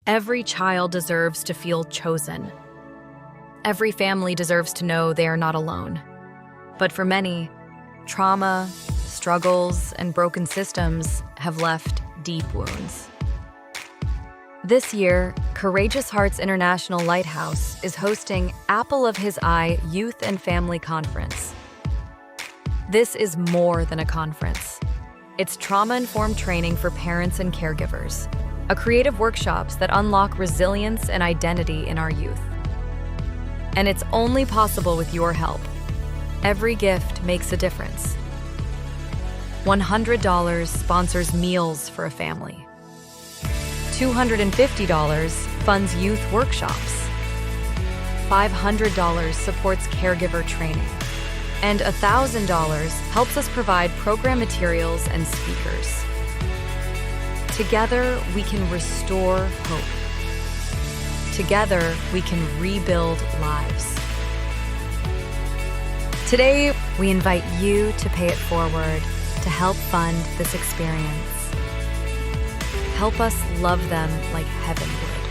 Every child deserves to feel chosen. Every family deserves to know they are not alone. But for many, trauma, struggles, and broken systems have left deep wounds. This year, Courageous Hearts International Lighthouse is hosting Apple of His Eye Youth and Family Conference. This is more than a conference. It's trauma-informed training for parents and caregivers, a creative workshops that unlock resilience and identity in our youth. And it's only possible with your help. Every gift makes a difference. $100 sponsors meals for a family. $250 funds youth workshops. $500 supports caregiver training. And $1,000 helps us provide program materials and speakers. Together, we can restore hope. Together, we can rebuild lives. Today, we invite you to pay it forward to help fund this experience. Help us love them like heaven would.